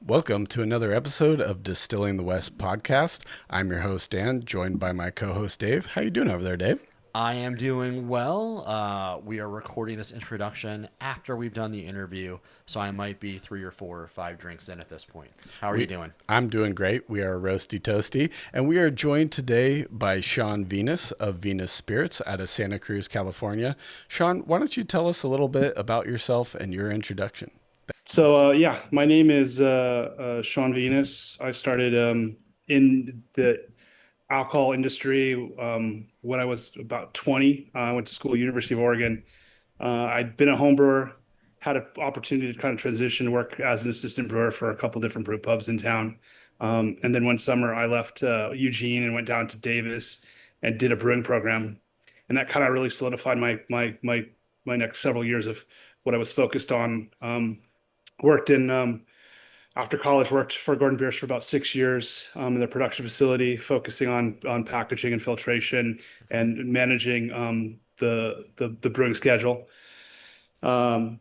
Welcome to another episode of Distilling the West podcast. I'm your host Dan, joined by my co-host Dave. How you doing over there, Dave? I am doing well. We are recording this introduction after we've done the interview, so I might be 3 or 4 or 5 drinks in at this point. How are you We doing? I'm doing great. We are roasty toasty, and we are joined today by Sean Venus of Venus Spirits out of Santa Cruz, California. Sean, why don't you tell us a little bit about yourself and your introduction? So my name is Sean Venus. I started in the alcohol industry when I was about 20. I went to school at University of Oregon. I'd been a home brewer, had an opportunity to kind of transition to work as an assistant brewer for a couple different brew pubs in town. And then one summer I left Eugene and went down to Davis and did a brewing program. And that kind of really solidified my next several years of what I was focused on. Worked in After college, worked for Gordon Biersch for about 6 years in the production facility, focusing on packaging and filtration and managing the brewing schedule. Um,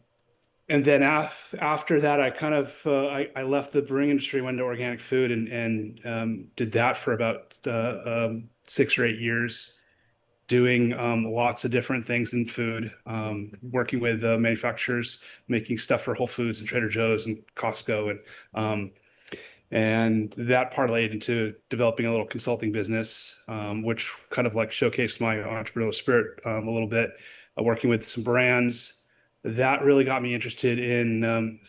and then after that, I kind of I left the brewing industry, went into organic food, and did that for about 6 or 8 years, doing lots of different things in food, working with manufacturers, making stuff for Whole Foods and Trader Joe's and Costco, um, and that parlayed into developing a little consulting business, which kind of like showcased my entrepreneurial spirit a little bit, working with some brands. That really got me interested in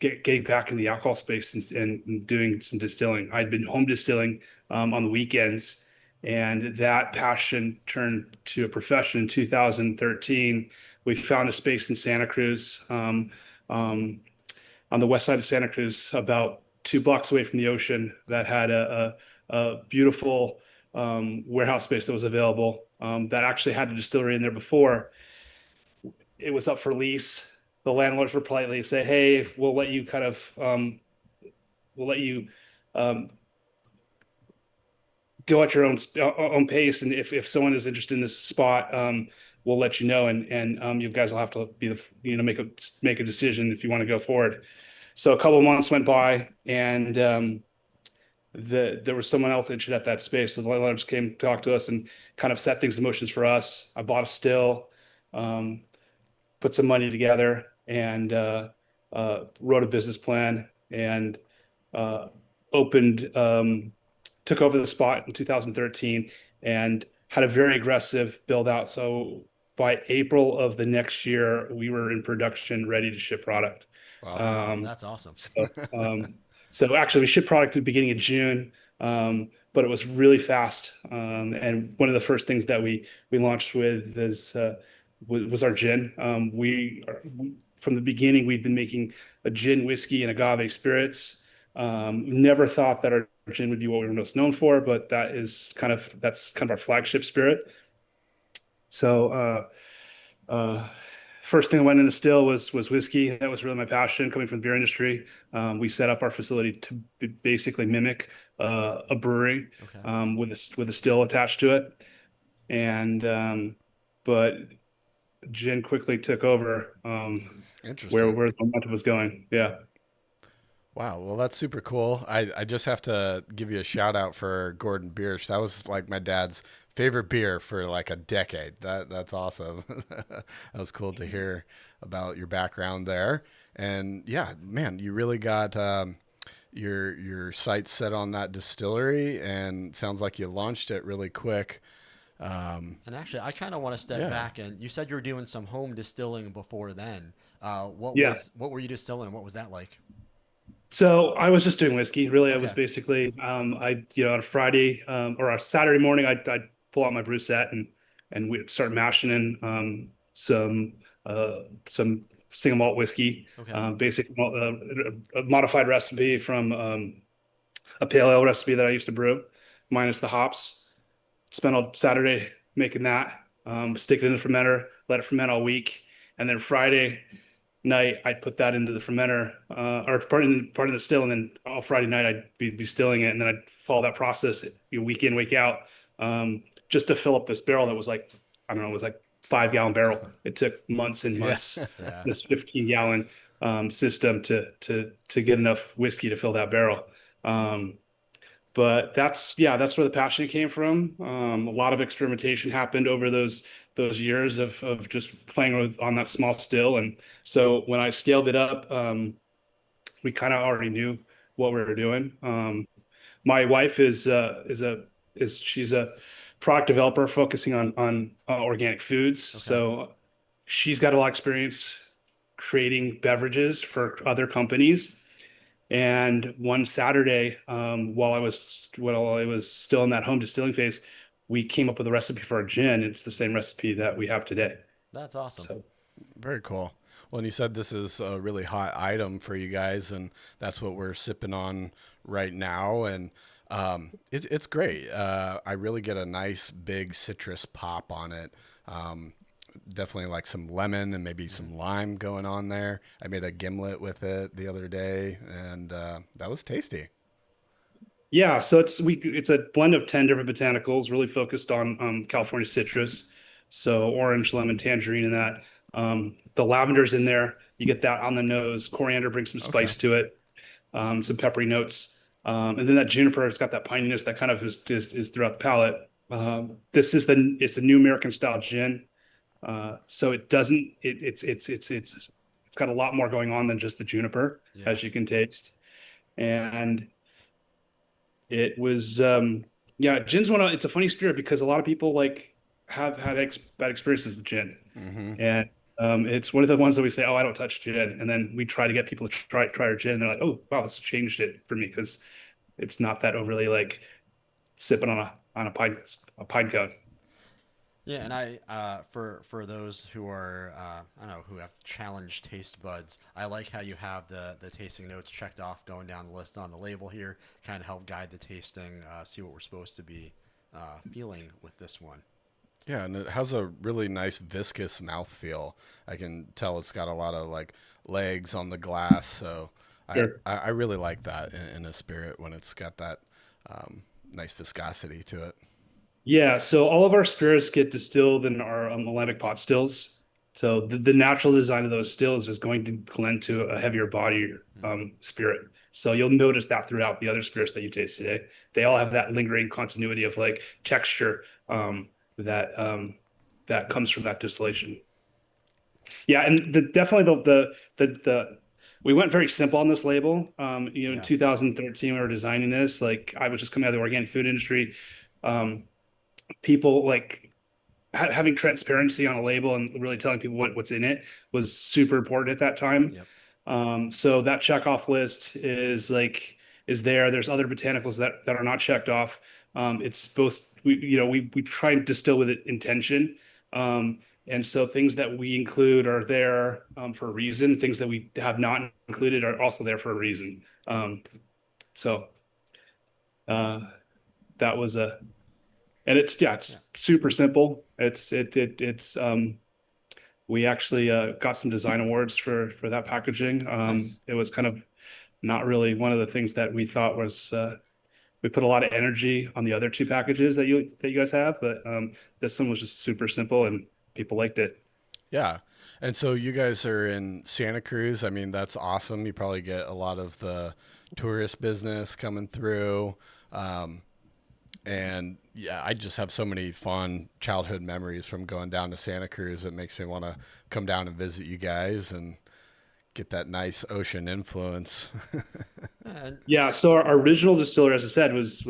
getting back in the alcohol space and doing some distilling. I'd been home distilling on the weekends, and that passion turned to a profession in 2013. We found a space in Santa Cruz, on the west side of Santa Cruz, about 2 blocks away from the ocean, that had a beautiful warehouse space that was available, that actually had a distillery in there before. It was up for lease. The landlords would politely say, "Hey, we'll let you um, go at your own pace, and if someone is interested in this spot, we'll let you know, and you guys will have to be the make a decision if you want to go forward." So a couple of months went by, and there was someone else interested at that space. So the landlords came to talk to us and kind of set things in motions for us. I bought a still, um, put some money together, and wrote a business plan, and uh, opened, took over the spot in 2013, and had a very aggressive build out. So by April of the next year, we were in production, ready to ship product. Wow. Wow, Um, that's awesome. so, um, so actually, we shipped product at the beginning of June, but it was really fast. And one of the first things that we launched with was our gin. From the beginning, we've been making a gin, whiskey, and agave spirits. Never thought that our gin would be what we were most known for, but that's kind of our flagship spirit. So uh, first thing that went in the still was whiskey. That was really my passion, coming from the beer industry. We set up our facility to basically mimic a brewery, Okay. with a still attached to it, and but gin quickly took over, where Interesting. the momentum was going. Yeah. Wow, well that's super cool. I just have to give you a shout out for Gordon Biersch. That was like my dad's favorite beer for like a decade. That's awesome. That was cool to hear about your background there. And yeah, man, you really got your sights set on that distillery, and sounds like you launched it really quick. Um, And actually, I kind of want to step yeah. back. And you said you were doing some home distilling before then. Yeah. What were you distilling? What was that like? So I was just doing whiskey. Really, I was Okay. basically, on a Friday, or a Saturday morning, I'd pull out my brew set, and we'd start mashing in some single malt whiskey, Okay. a modified recipe from a pale ale recipe that I used to brew, minus the hops. Spent all Saturday making that, stick it in the fermenter, let it ferment all week, and then Friday night I'd put that into the fermenter, or part of the still, and then all Friday night I'd be stilling it, and then I'd follow that process, week in, week out, just to fill up this barrel that was like, I don't know, it was like 5 gallon barrel. It took months and Yeah. months, Yeah. this 15 gallon system to get enough whiskey to fill that barrel. Um, but that's where the passion came from. A lot of experimentation happened over those years of just playing on that small still. And so when I scaled it up, we kind of already knew what we were doing. My wife is she's a product developer focusing on organic foods. Okay. So she's got a lot of experience creating beverages for other companies. And one Saturday, while I was still in that home distilling phase, we came up with a recipe for our gin. It's the same recipe that we have today. That's awesome. So Very cool. Well, and you said this is a really hot item for you guys, and that's what we're sipping on right now. And it's great. I really get a nice big citrus pop on it. Um, Definitely like some lemon and maybe some lime going on there. I made a gimlet with it the other day, and that was tasty. yeah, so it's a blend of 10 different botanicals, really focused on California citrus. So orange, lemon, tangerine, and that. The lavender's in there. You get that on the nose. Coriander brings some Okay. spice to it, some peppery notes. And then that juniper, it's got that pininess that kind of is throughout the palate. It's a new American style gin. So it doesn't it's got a lot more going on than just the juniper, Yeah. as you can taste. And it was yeah, gin's it's a funny spirit because a lot of people like have had bad experiences with gin. Hmm. And it's one of the ones that we say, oh, I don't touch gin. And then we try to get people to try our gin. And they're like, oh, wow, this changed it for me because it's not that overly like sipping on a pine cone. Yeah, and for those who are I don't know, who have challenged taste buds, I like how you have the tasting notes checked off going down the list on the label here, kind of help guide the tasting, see what we're supposed to be feeling with this one. Yeah, and it has a really nice viscous mouthfeel. I can tell it's got a lot of like legs on the glass, so Sure. I really like that in a spirit when it's got that nice viscosity to it. Yeah, so all of our spirits get distilled in our alembic pot stills. So the natural design of those stills is going to lend to a heavier body spirit. So you'll notice that throughout the other spirits that you taste today. They all have that lingering continuity of like texture that that comes from that distillation. Yeah, and definitely the we went very simple on this label. In Yeah. 2013 we were designing this. Like I was just coming out of the organic food industry. Um, People like having transparency on a label and really telling people what's in it was super important at that time. Yep. So that checkoff list is there. There's other botanicals that are not checked off. It's both we try and distill with intention. And so things that we include are there for a reason. Things that we have not included are also there for a reason. So uh, that was a and Yeah. it's super simple. It's we actually got some design awards for that packaging. Nice. It was kind of not really one of the things that we thought was we put a lot of energy on the other two packages that you guys have, but this one was just super simple and people liked it. Yeah. And so you guys are in Santa Cruz. I mean, that's awesome. You probably get a lot of the tourist business coming through. Um, and yeah, I just have so many fond childhood memories from going down to Santa Cruz. It makes me want to come down and visit you guys and get that nice ocean influence. And Yeah, so our original distiller, as I said, was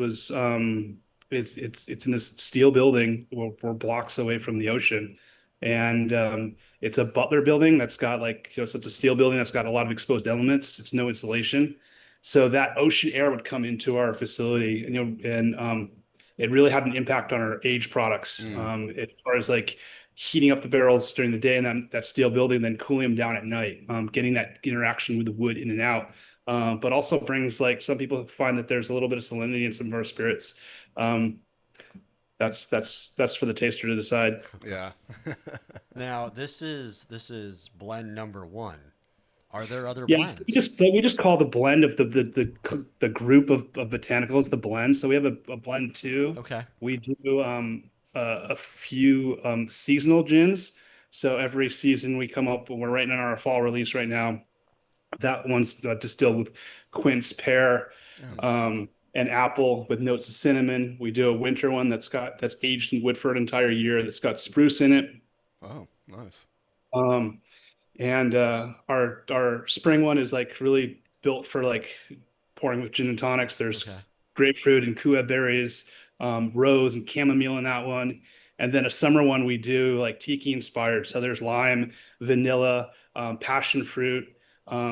it's in this steel building. We're blocks away from the ocean, and it's a Butler building that's got so it's a steel building that's got a lot of exposed elements. It's no insulation, so that ocean air would come into our facility, and it really had an impact on our aged products. Mm. As far as like heating up the barrels during the day in that steel building, then cooling them down at night, getting that interaction with the wood in and out. But also brings like some people find that there's a little bit of salinity in some of our spirits. Um, that's for the taster to decide. Yeah. now this is blend number one. Are there other Yeah, so we blends? just call the blend of the group of botanicals the blend. So we have a blend two. Okay. We do a few seasonal gins. So every season we come up, we're right in our fall release right now. That one's distilled with quince, pear, Oh, and apple with notes of cinnamon. We do a winter one that's aged in wood for an entire year that's got spruce in it. oh, nice. Um, and our spring one is like really built for like pouring with gin and tonics. There's Okay. grapefruit and kuha berries, rose and chamomile in that one. And then a summer one we do like tiki inspired. So there's lime, vanilla, passion fruit.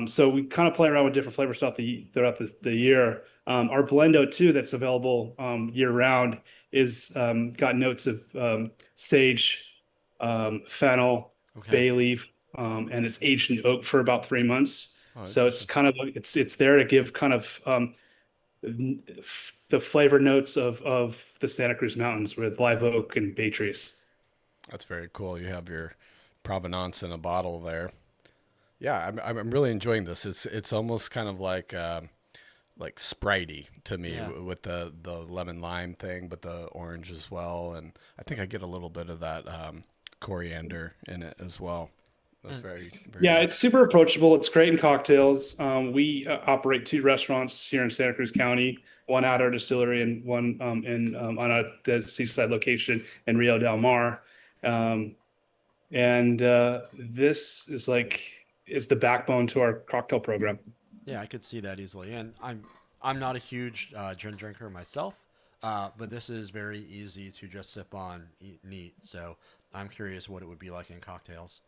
So we kind of play around with different flavors throughout the year. Our blendo too, that's available year round, is got notes of sage, fennel, Okay. bay leaf, and it's aged in oak for about 3 months. Oh, So it's interesting. kind of it's there to give kind of the flavor notes of the Santa Cruz Mountains with live oak and bay trees. That's very cool. You have your provenance in a bottle there. Yeah, I'm really enjoying this. It's almost kind of like Spritey to me Yeah. with the lemon lime thing, but the orange as well, and I think I get a little bit of that coriander in it as well. That's And very Yeah, nice. it's super approachable. It's great in cocktails. We operate two restaurants here in Santa Cruz County, one at our distillery and one in on the seaside location in Rio Del Mar. Um, and this is like it's the backbone to our cocktail program. yeah, I could see that easily. And I'm not a huge gin drinker myself, but this is very easy to just sip on, eat neat. So I'm curious what it would be like in cocktails.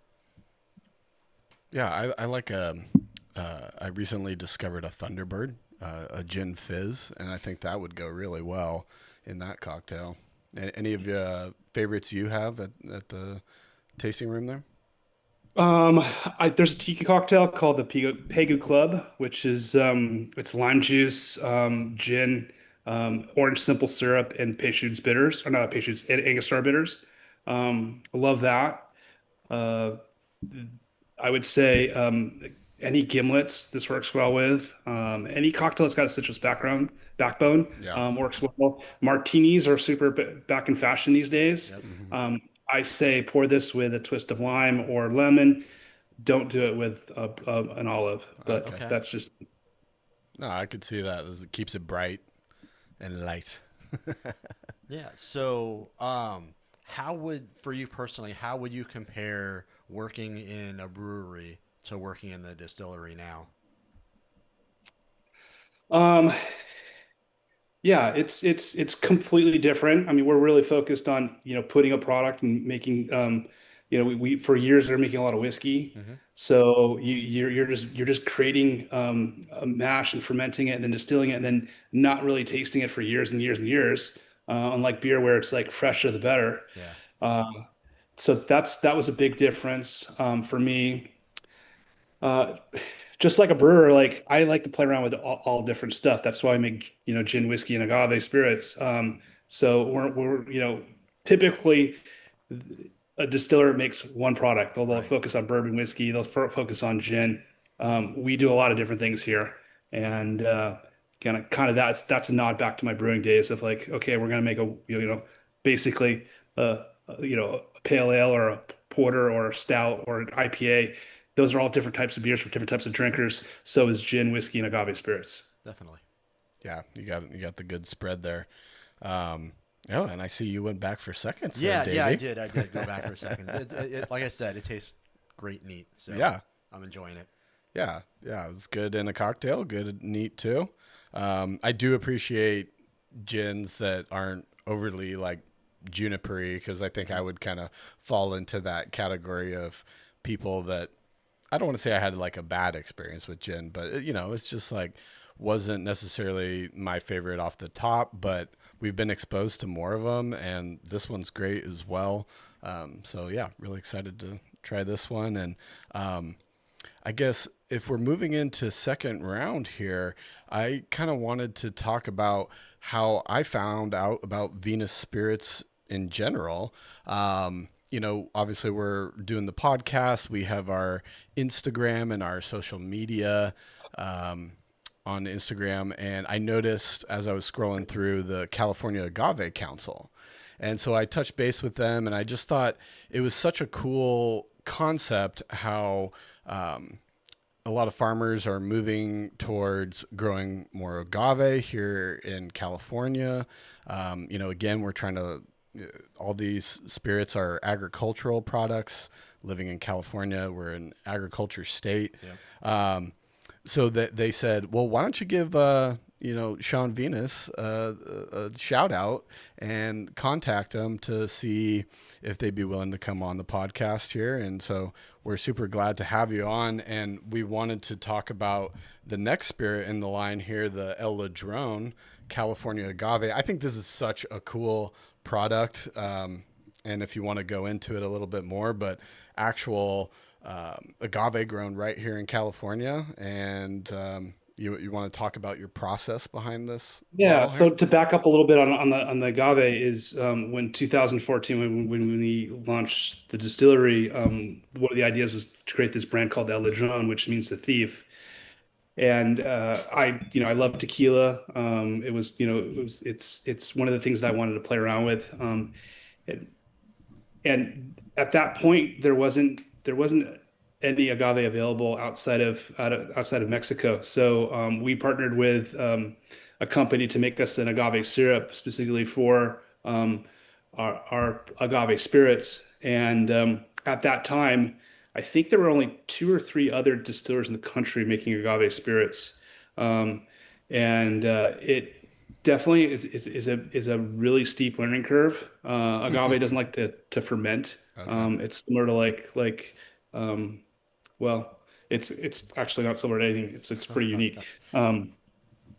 Yeah, I like I recently discovered a Thunderbird, a gin fizz, and I think that would go really well in that cocktail. Any of your favorites you have at the tasting room there? Um, there's a tiki cocktail called the Pegu Club, which is it's lime juice, gin, orange simple syrup, and Peychaud's bitters, or not Peychaud's, Angostura bitters. I love that. Uh, I would say any gimlets this works well with. Any cocktail that's got a citrus backbone Yeah. works well. Martinis are super back in fashion these days. Yep. Hmm. I say pour this with a twist of lime or lemon. Don't do it with an olive, but Okay. Okay. that's just No, I could see that. It keeps it bright and light. Yeah. So, how would, for you personally, how would you compare working in a brewery to working in the distillery now? um yeah, it's completely different. I mean, we're really focused on, putting a product and making we for years are making a lot of whiskey. Hmm. So you're just creating a mash and fermenting it and then distilling it and then not really tasting it for years and years and years. Unlike beer where it's like fresher the better. Yeah. Uh, so that was a big difference for me. Uh, just like a brewer, like I like to play around with all different stuff. That's why I make, gin, whiskey, and agave spirits. So we're typically a distiller makes one product. They'll Right. focus on bourbon whiskey. They'll focus on gin. We do a lot of different things here, and kind of that's a nod back to my brewing days of like, okay, we're gonna make basically a pale ale or a porter or a stout or an IPA. Those are all different types of beers for different types of drinkers. So is gin, whiskey, and agave spirits. Definitely. Yeah, you got the good spread there. Um, oh, and I see you went back for seconds there, Yeah. Yeah. I Davey. did. I did go back for a second. Like I said, it tastes great neat. So Yeah, I'm enjoying it. yeah. It's good in a cocktail. Good, neat too. I do appreciate gins that aren't overly like junipery because I think I would kind of fall into that category of people that I don't want to say I had like a bad experience with gin, but it's just like wasn't necessarily my favorite off the top, but we've been exposed to more of them, and this one's great as well. So yeah, really excited to try this one, and I guess if we're moving into second round here, I kind of wanted to talk about how I found out about Venus spirits in general. Obviously we're doing the podcast. We have our Instagram and our social media on Instagram, and I noticed as I was scrolling through the California Agave Council, And so I touched base with them, and I just thought it was such a cool concept how a lot of farmers are moving towards growing more agave here in California. Again, we're trying to, all these spirits are agricultural products. Living in California, we're an agriculture state. Yeah. Um, so that they said, well, why don't you give Sean Venus a shout out and contact them to see if they'd be willing to come on the podcast here. And so we're super glad to have you on. And we wanted to talk about the next spirit in the line here, the El Ladrón California agave. I think this is such a cool product. And if you want to go into it a little bit more, but actual agave grown right here in California. And you want to talk about your process behind this Yeah. bottle here? So to back up a little bit on the agave is when 2014 when we launched the distillery, one of the ideas was to create this brand called El Ladrón, which means the thief. And I love tequila. It's one of the things that I wanted to play around with. And, and at that point, there wasn't any agave available outside of Mexico. So we partnered with a company to make us an agave syrup specifically for our agave spirits. And at that time, I think there were only two or three other distillers in the country making agave spirits. Um, and it definitely is a really steep learning curve. Agave doesn't like to ferment. Okay. It's similar to um, well, it's actually not similar to anything. It's pretty unique.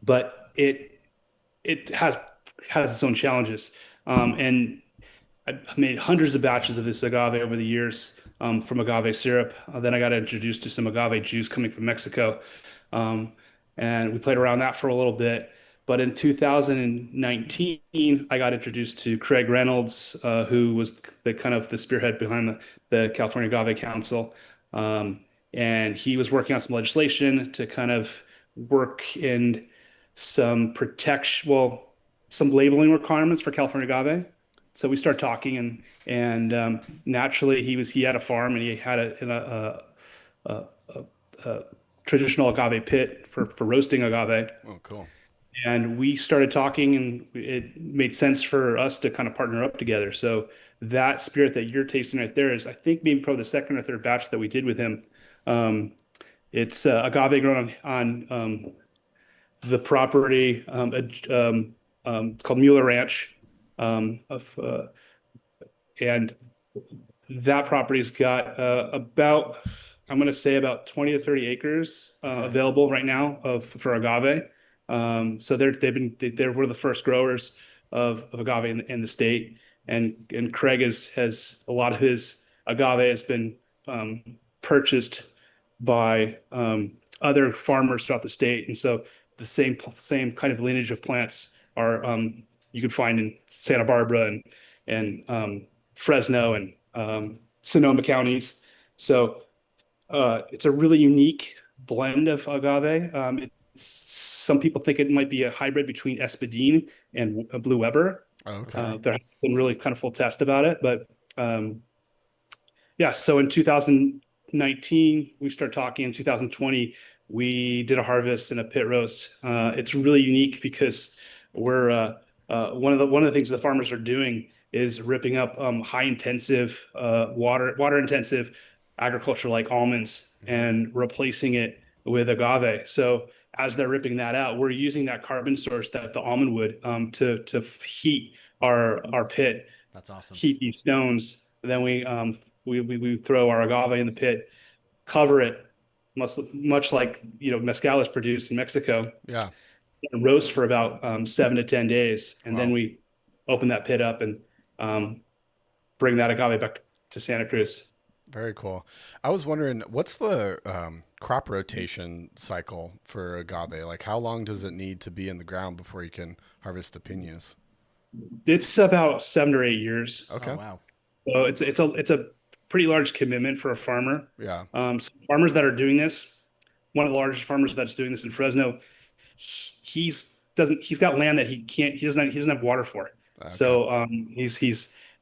But it has its own challenges. And I made hundreds of batches of this agave over the years from agave syrup. Then I got introduced to some agave juice coming from Mexico. Um, and we played around that for a little bit. But in 2019, I got introduced to Craig Reynolds, who was the kind of the spearhead behind the California Agave Council. And he was working on some legislation to kind of work in some protection, well, some labeling requirements for California agave. So we started talking, and naturally he had a farm and he had a, a traditional agave pit for roasting agave. Oh, cool. And we started talking, and it made sense for us to kind of partner up together. So that spirit that you're tasting right there is, I think, maybe probably the second or third batch that we did with him. Um, it's agave grown on the property called Mueller Ranch, of and that property's got about, I'm going to say, about 20 to 30 acres Okay. available right now for agave. So they're one of the first growers of agave in the state, and Craig has a lot of his agave has been purchased by other farmers throughout the state, and so the same kind of lineage of plants are you can find in Santa Barbara and Fresno and Sonoma counties. So it's a really unique blend of agave. Some people think it might be a hybrid between Espadin and Blue Weber. Oh, okay. Okay. There has been really kind of full test about it, but yeah. So in 2019, we started talking. In 2020, we did a harvest and a pit roast. It's really unique because we're one of the things the farmers are doing is ripping up high intensive water intensive agriculture like almonds and replacing it with agave. So as they're ripping that out, we're using that carbon source that the almond would to heat our pit, That's awesome. heat these stones. Then we throw our agave in the pit, cover it, much like mezcal is produced in Mexico, Yeah. and roast for about 7 to 10 days, and then Wow. we open that pit up and um, bring that agave back to Santa Cruz. Very cool. I was wondering, what's the crop rotation cycle for agave? Like, how long does it need to be in the ground before you can harvest the piñas? It's about 7 or 8 years. Oh Okay. wow. So it's a pretty large commitment for a farmer. Yeah. So farmers that are doing this, one of the largest farmers that's doing this in Fresno, he's got land that he doesn't have water for. Okay. So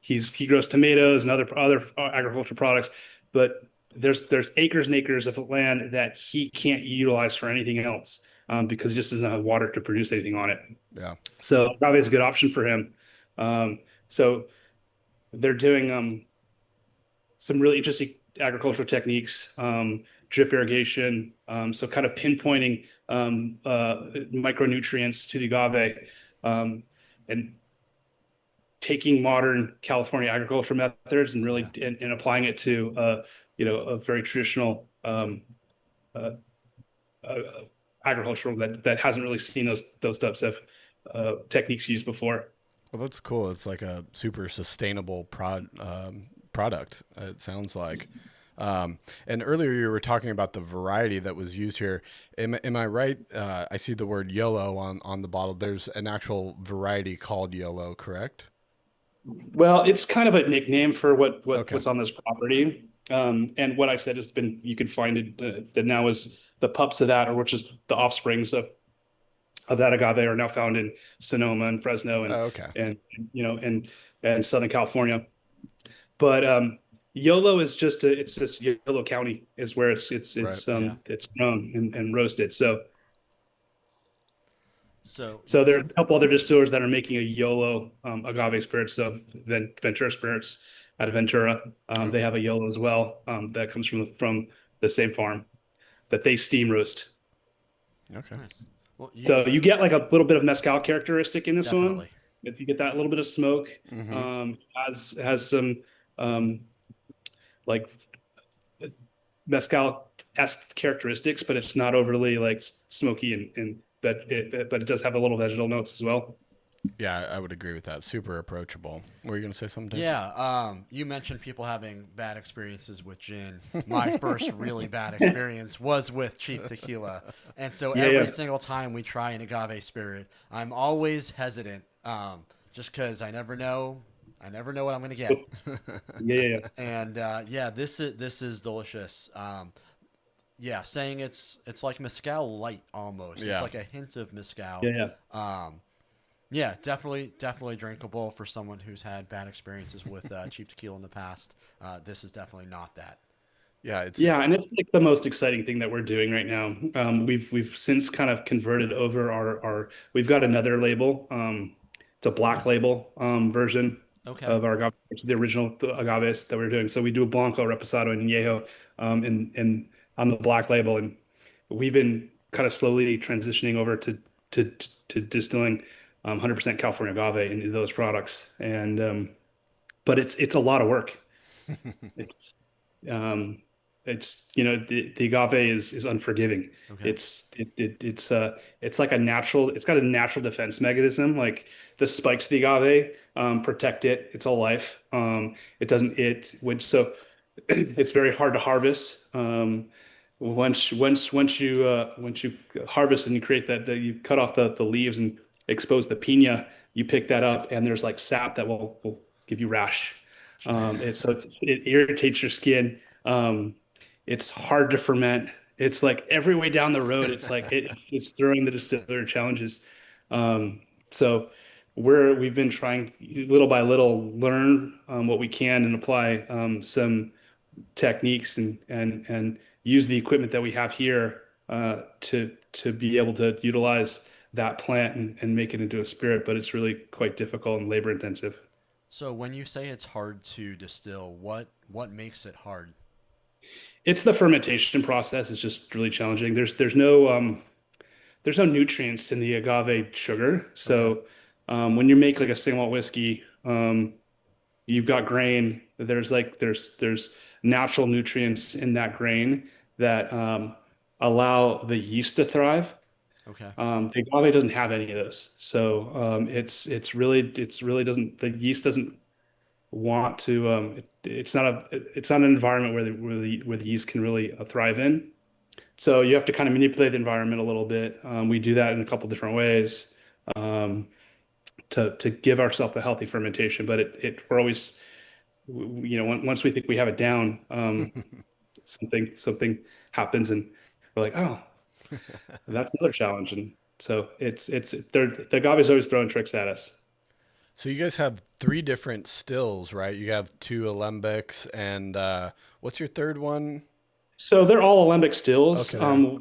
he grows tomatoes and other agricultural products, but there's acres and acres of land that he can't utilize for anything else because he just doesn't have water to produce anything on it. Yeah. So agave is a good option for him. So they're doing some really interesting agricultural techniques, drip irrigation, so kind of pinpointing micronutrients to the agave, and taking modern California agricultural methods and really Yeah. and applying it to a very traditional uh, uh, agricultural that hasn't really seen those types of techniques used before. Well, that's cool. It's like a super sustainable product. It sounds like. And earlier you were talking about the variety that was used here. Am I right? I see the word YOLO on the bottle. There's an actual variety called YOLO, correct? Well, it's kind of a nickname for Okay. what's on this property. And what I said has been you can find it that now is the pups of that, or which is the offsprings of that agave, are now found in Sonoma and Fresno Okay. and you know and Southern California. But Yolo is it's just Yolo County is where Right. Yeah. it's grown and roasted. So So so there are a couple other distillers that are making a Yolo agave spirits. So Ventura Spirits out of Ventura, they okay. have a Yolo as well that comes from the same farm that they steam roast. Okay. Nice. Well, So you get like a little bit of mezcal characteristic in this one. definitely. If you get that little bit of smoke, Mm-hmm. has some um, like mezcal-esque characteristics, but it's not overly like smoky and but it does have a little vegetal notes as well. Yeah, I would agree with that. Super approachable. Were you gonna say something, Yeah, you mentioned people having bad experiences with gin. My first really bad experience was with cheap tequila. And so Yeah, every yeah, single time we try an agave spirit, I'm always hesitant, just because I never know what I'm going to get. yeah, yeah, yeah. And yeah, this is delicious. Yeah, saying it's like mezcal light almost. It's Yeah. like a hint of mezcal. Yeah, yeah. Um, yeah, definitely drinkable for someone who's had bad experiences with cheap tequila in the past. This is definitely not that. Yeah, it's Yeah, and it's like the most exciting thing that we're doing right now. We've since kind of converted over our we've got another label. It's a black label version Okay. of our agave. It's the original agaves that we're doing. So we do a Blanco, Reposado, and Añejo and on the black label, and we've been kind of slowly transitioning over to to distilling 100% California agave into those products. And but it's a lot of work. It's um, the agave is unforgiving. Okay. It's like a natural. It's got a natural defense mechanism. Like the spikes of the agave protect it its whole life. It doesn't. It when so it's very hard to harvest. Once you harvest and you create you cut off the leaves and expose the piña, you pick that up and there's like sap that will give you rash. Jeez. It irritates your skin. It's hard to ferment. It's like every way down the road, it's like it's throwing the distiller challenges. So we've been trying little by little learn what we can and apply some techniques and use the equipment that we have here to be able to utilize that plant and make it into a spirit. But it's really quite difficult and labor intensive. So when you say it's hard to distill, what makes it hard? It's the fermentation process is just really challenging. There's no nutrients in the agave sugar. Okay. So when you make like a single malt whiskey, you've got grain. There's natural nutrients in that grain that allow the yeast to thrive. Okay. The agave doesn't have any of those. So it's really doesn't the yeast doesn't want to it's not an environment where the yeast can really thrive in. So you have to kind of manipulate the environment a little bit. We do that in a couple different ways um, to give ourselves a healthy fermentation. But we're always once we think we have it down, something happens and we're like, oh, that's another challenge. And so the agave is always throwing tricks at us. So you guys have three different stills, right? You have two alembics, and what's your third one? So they're all alembic stills. Okay,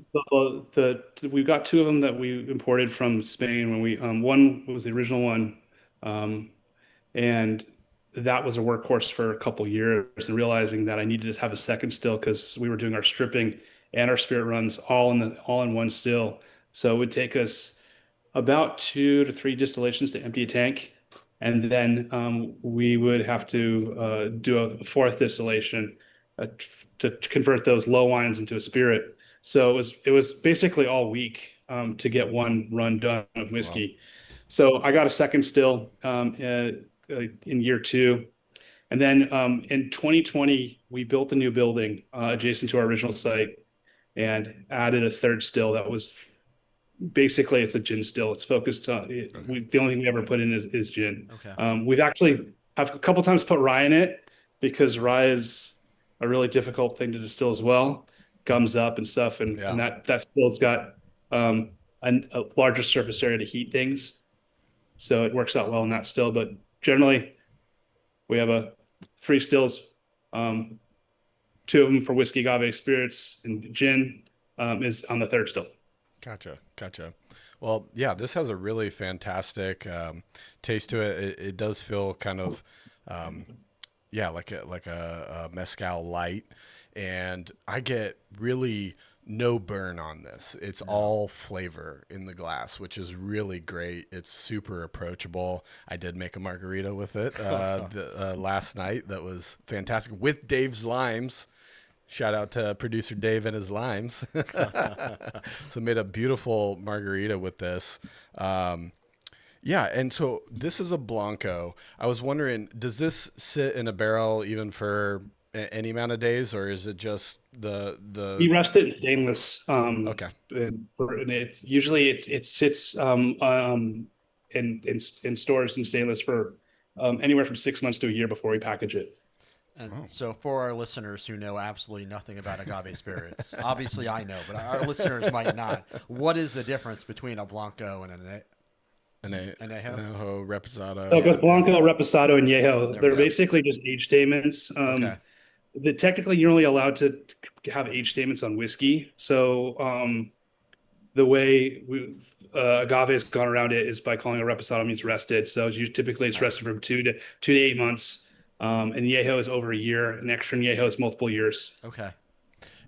there. We've got two of them that we imported from Spain when we one was the original one, um, and that was a workhorse for a couple years. And realizing that I needed to have a second still because we were doing our stripping and our spirit runs all in one still. So it would take us about 2 to 3 distillations to empty a tank, and then we would have to do a fourth distillation to convert those low wines into a spirit. So it was basically all week to get one run done of Well, whiskey. So I got a second still in year two, and then in 2020 we built a new building adjacent to our original site and added a third still that was basically it's a gin still. It's focused on okay. the only thing we ever put in is gin. Okay. We've actually have a couple times put rye in it because rye is a really difficult thing to distill as well. Gums up and stuff, and Yeah. that still's got um, a larger surface area to heat things, so it works out well in that still. But generally, we have a three stills, um, two of them for whiskey, agave, spirits, and gin is on the third still. Gotcha, gotcha. Well, yeah, this has a really fantastic taste to it. It does feel kind of, um, yeah, like a mezcal light, and I get really no burn on this. It's No. all flavor in the glass, which is really great. It's super approachable. I did make a margarita with it last night. That was fantastic with Dave's limes. Shout out to producer Dave and his limes. So made a beautiful margarita with this. Um, yeah, and so this is a Blanco. I was wondering, does this sit in a barrel even for any amount of days, or is it just the? We rest it in stainless. Okay, And it usually it sits in stores in stainless for anywhere from 6 months to a year before we package it. And oh, so, for our listeners who know absolutely nothing about agave spirits, obviously I know, but our listeners might not. What is the difference between a Blanco and Anejo? Anejo So Reposado. it goes Yeah, Blanco, Reposado, and Yeho. There we They're go. yep. basically just age statements. Okay. Technically you're only allowed to have age statements on whiskey. So the way agave has gone around it is by calling a reposado means rested. So typically it's rested from 2 to 8 months. And Yeho is over a year. An extra in Yeho is multiple years. Okay.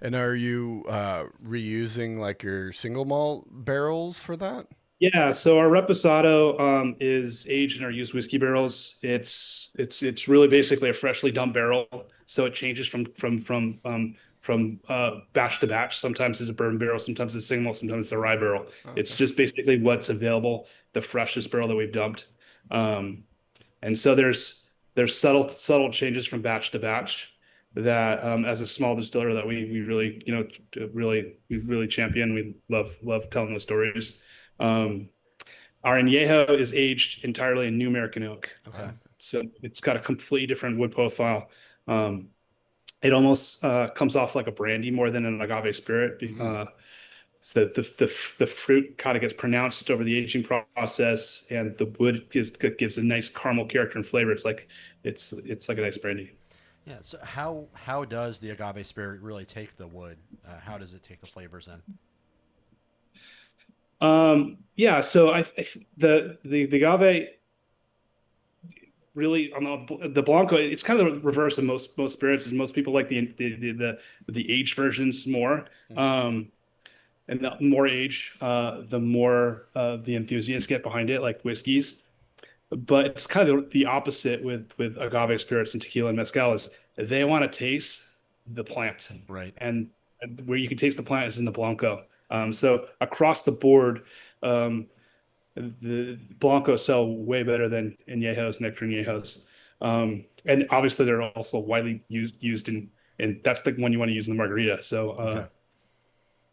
And are you reusing like your single malt barrels for that? Yeah, so our reposado is aged in our used whiskey barrels. It's really basically a freshly dumped barrel, so it changes from batch to batch. Sometimes it's a bourbon barrel, sometimes it's single, sometimes it's a rye barrel. It's Okay. just basically what's available, the freshest barrel that we've dumped. Um, and so there's subtle changes from batch to batch that as a small distiller that we really we really champion. We love telling those stories. Um, our añejo is aged entirely in new American oak. Okay. So it's got a completely different wood profile. Um, it almost comes off like a brandy more than an agave spirit. Mm, So the fruit kind of gets pronounced over the aging process, and the wood gives a nice caramel character and flavor. It's like a nice brandy. Yeah. So, how does the agave spirit really take the wood? How does it take the flavors in? Yeah, so the agave really on the Blanco, it's kind of the reverse of most spirits. Is most people like the aged versions more. And the more age, the more the enthusiasts get behind it, like whiskeys. But it's kind of the opposite with agave spirits and tequila and mezcal is they want to taste the plant, Right. and where you can taste the plant is in the Blanco. So across the board, um, the Blanco sell way better than añejos, nectar añejos. And obviously they're also widely used in, and that's the one you want to use in the margarita. So, Okay.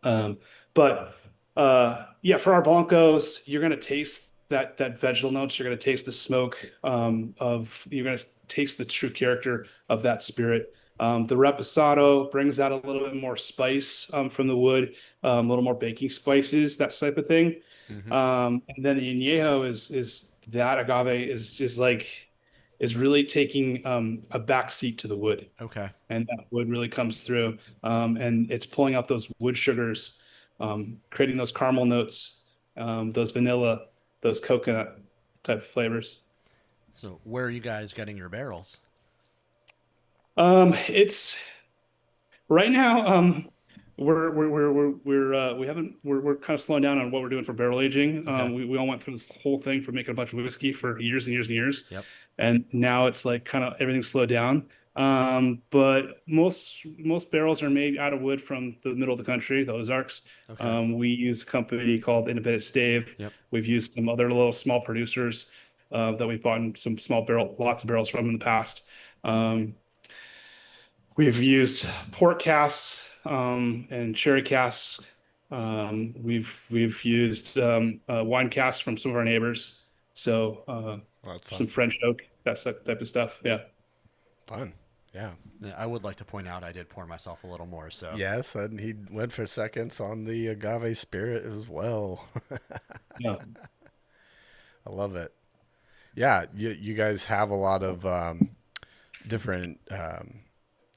um, but yeah, for our Blancos, you're going to taste that vegetal notes. You're going to taste the smoke you're going to taste the true character of that spirit. The Reposado brings out a little bit more spice from the wood, a little more baking spices, that type of thing. Hmm. And then the añejo is that agave is really taking a back seat to the wood, Okay. and that wood really comes through, and it's pulling out those wood sugars, creating those caramel notes, those vanilla, those coconut type of flavors. So where are you guys getting your barrels? It's right now. We haven't we're kind of slowing down on what we're doing for barrel aging. Okay. We all went through this whole thing for making a bunch of whiskey for years and years and years, Yep. and now it's like kind of everything's slowed down. But most barrels are made out of wood from the middle of the country, the Ozarks. Okay. We use a company called Independent Stave. Yep. We've used some other little small producers that we've bought some lots of barrels from in the past. Um, We've used port casks and sherry casks. We've used wine casks from some of our neighbors. So Well, that's some fun. French oak, that's that type of stuff. Yeah. Fun. Yeah. Yeah, I would like to point out I did pour myself a little more. So Yes, and he went for seconds on the agave spirit as well. Yeah. I love it. Yeah, you guys have a lot of different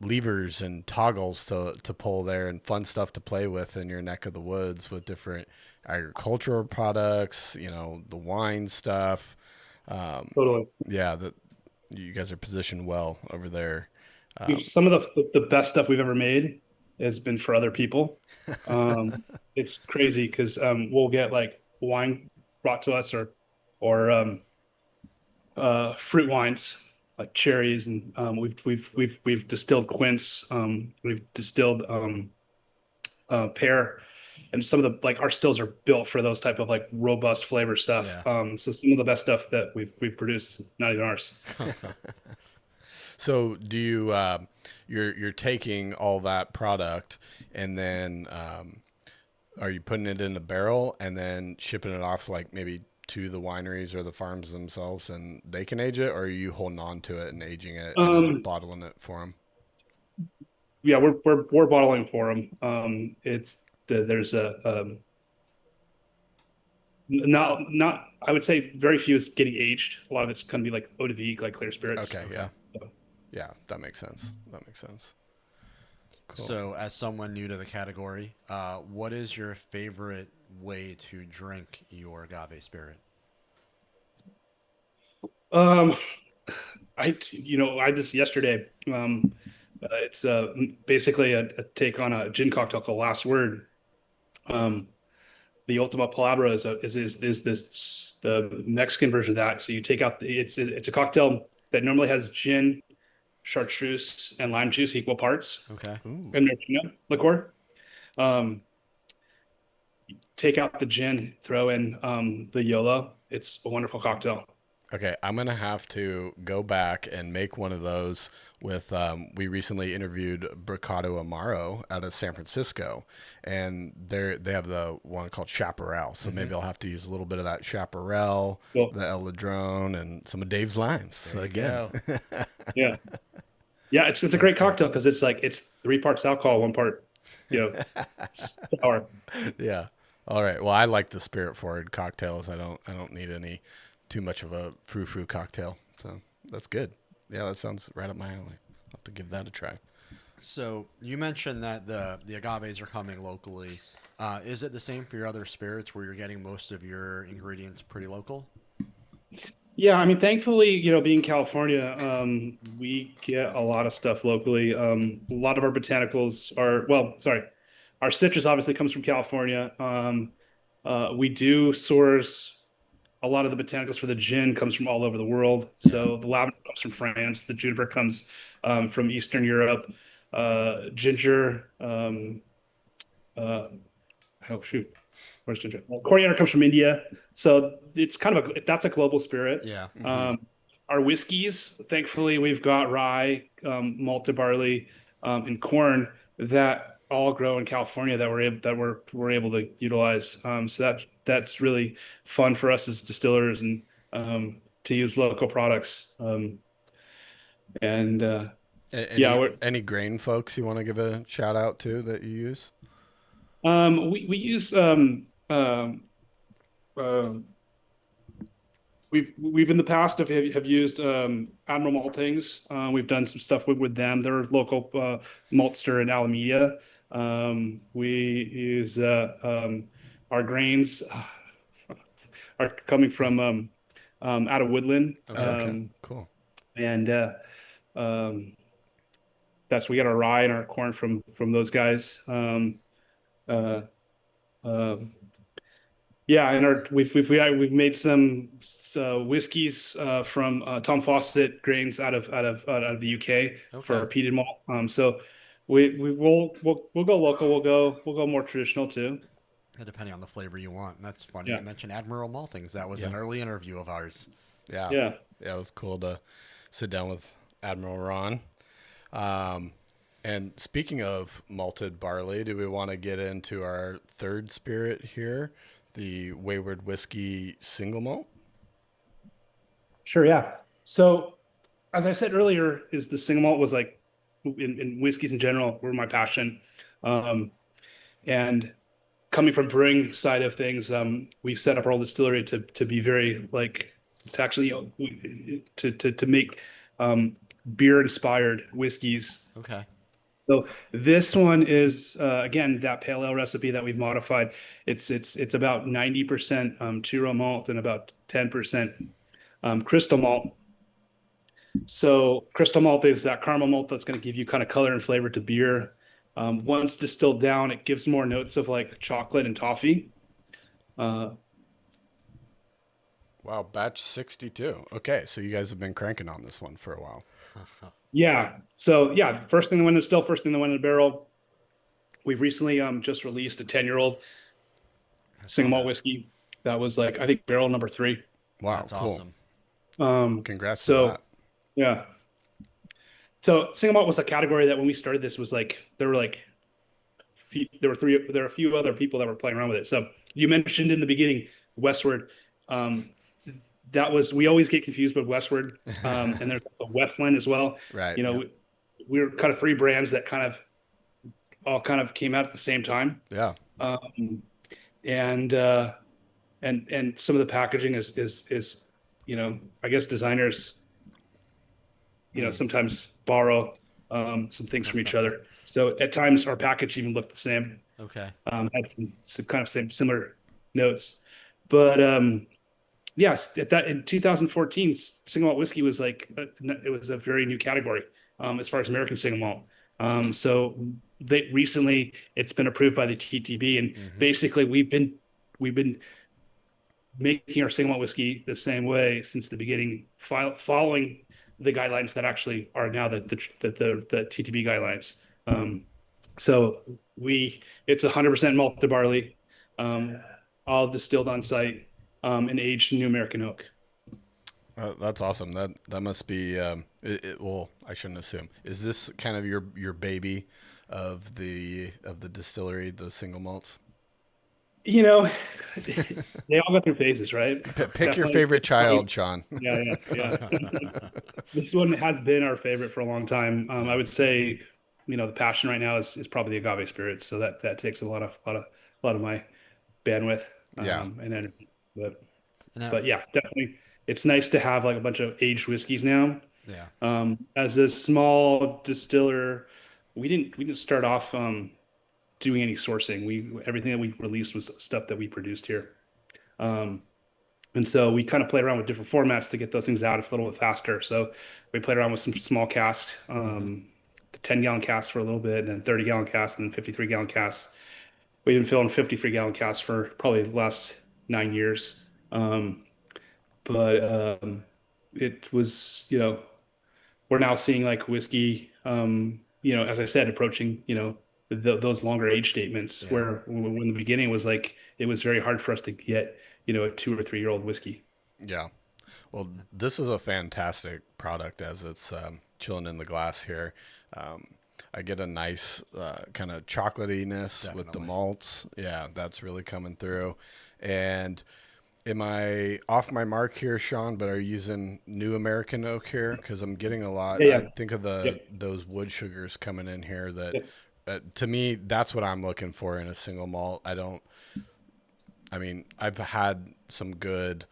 levers and toggles to pull there and fun stuff to play with in your neck of the woods with different agricultural products, the wine stuff. Um, Totally. yeah, that you guys are positioned well over there. Some of the best stuff we've ever made has been for other people. It's crazy because we'll get like wine brought to us or fruit wines like cherries, and we've distilled quince, we've distilled pear, and some of the like our stills are built for those type of like robust flavor stuff. yeah. So some of the best stuff that we've produced is not even ours. So do you you're taking all that product and then are you putting it in a barrel and then shipping it off like maybe to the wineries or the farms themselves and they can age it, or are you holding on to it and aging it and then Um, bottling it for them? yeah, we're bottling for them. There's a not I would say very few is getting aged. A lot of it's going to be like eau de vie, like clear spirits. Okay, Okay. yeah. Yeah, that makes sense. That makes sense. Cool. So as someone new to the category, what is your favorite way to drink your agave spirit? Um, I just yesterday. It's basically a take on a gin cocktail called Last Word. Um, the Ultima Palabra is this the Mexican version of that. So you take out it's a cocktail that normally has gin, chartreuse, and lime juice equal parts, Okay. Ooh. and maraschino liqueur. Um, Take out the gin, throw in the YOLO. It's a wonderful cocktail. Okay, I'm gonna have to go back and make one of those with. We recently interviewed Bricado Amaro out of San Francisco, and they have the one called Chaparral. So Mm-hmm. maybe I'll have to use a little bit of that Chaparral, Well, the El Ladrón, and some of Dave's limes. There So you again, go. yeah, yeah. It's a that's great cool. cocktail because it's like it's three parts alcohol, one part, you know, sour. Yeah. All right. Well, I like the spirit forward cocktails. I don't need any too much of a frou frou cocktail. So that's good. Yeah, that sounds right up my alley. I'll have to give that a try. So you mentioned that the agaves are coming locally. Is it the same for your other spirits where you're getting most of your ingredients pretty local? Yeah, I mean, thankfully, being California, we get a lot of stuff locally. A lot of our botanicals are, well, sorry, our citrus obviously comes from California. We do source a lot of the botanicals for the gin comes from all over the world. So the lavender comes from France, the juniper comes from Eastern Europe, ginger. Uh, oh shoot, where's ginger? Well, coriander comes from India. So it's kind of that's a global spirit. Yeah. Hmm. Um, our whiskeys, thankfully, we've got rye, malted barley, and corn that all grow in California that we're able to utilize. So that's really fun for us as distillers and to use local products. And yeah, Any grain folks you want to give a shout out to that you use? we use um, We've in the past have used Admiral Maltings. We've done some stuff with them. They're a local maltster in Alameda. We use our grains are coming from out of Woodland, Okay. Okay, cool. and um, that's we get our rye and our corn from those guys. Uh, um, Yeah, and we've made some whiskeys from Tom Fawcett grains out of the UK for Okay. our peated malt. So we'll go local. We'll go more traditional too. Depending on the flavor you want. And that's funny. Yeah, You mentioned Admiral Maltings. That was Yeah, an early interview of ours. yeah, yeah. yeah. It was cool to sit down with Admiral Ron. Um, and speaking of malted barley, do we want to get into our third spirit here, the Wayward Whiskey single malt? Sure, yeah. So as I said earlier, is the single malt was like in whiskeys in general were my passion, and coming from brewing side of things, we set up our old distillery to be very like to actually to make beer inspired whiskeys. Okay. So this one is again that pale ale recipe that we've modified. It's about 90% two-row malt and about 10% crystal malt. So crystal malt is that caramel malt that's going to give you kind of color and flavor to beer. Once distilled down, it gives more notes of like chocolate and toffee. Uh, Wow, batch 62. Okay, so you guys have been cranking on this one for a while. yeah. So yeah, first thing that went in the still, first thing that went in the barrel. We've recently just released a 10-year-old I single saw malt that. whiskey that was like I think barrel number 3. Wow, That's cool. awesome. Congrats to So that. yeah. So single malt was a category that when we started this was like there were like there were a few other people that were playing around with it. So you mentioned in the beginning Westward. Um, that was we always get confused with Westward, and there's a Westland as well. Right. You know, we were kind of three brands that kind of all kind of came out at the same time, Yeah. um, and and some of the packaging is I guess designers sometimes borrow some things from each other. So at times our package even looked the same. Okay. Had some kind of same similar notes, but yes, at that in 2014, single malt whiskey was like it was a very new category as far as American single malt. So they recently it's been approved by the TTB, and Mm-hmm. basically we've been making our single malt whiskey the same way since the beginning, following the guidelines that actually are now the TTB guidelines. So it's 100% malted barley, um, all distilled on site, and aged in New American oak. That's awesome. That must be well, I shouldn't assume. Is this kind of your baby of the distillery, the single malts? You know, they all go through phases, right? Pick your Definitely, favorite child, Sean. yeah, yeah, yeah. This one has been our favorite for a long time. I would say, the passion right now is probably the agave spirits. So that takes a lot of my bandwidth Yeah. and energy. But Now, but yeah, definitely, it's nice to have like a bunch of aged whiskeys now. yeah. As a small distiller, we didn't start off doing any sourcing. Everything that we released was stuff that we produced here. Um, and so we kind of played around with different formats to get those things out a little bit faster. So we played around with some small casks, Mm-hmm. the 10-gallon casks for a little bit, and then 30-gallon casks, and then 53-gallon casks. We've been filling 53-gallon casks for probably the last 9 years. But it was, we're now seeing like whiskey, as I said, approaching, those longer age statements Yeah. where when the beginning was like, it was very hard for us to get, a 2 or 3 year old whiskey. Yeah. Well, this is a fantastic product as it's chilling in the glass here. Um, I get a nice kind of chocolatiness with the Definitely. malts. Yeah, that's really coming through. And am I off my mark here, Sean? But are you using New American oak here? Because I'm getting a lot. Yeah, I yeah, think of yeah, those wood sugars coming in here. That yeah. to me, that's what I'm looking for in a single malt. I mean, I've had some good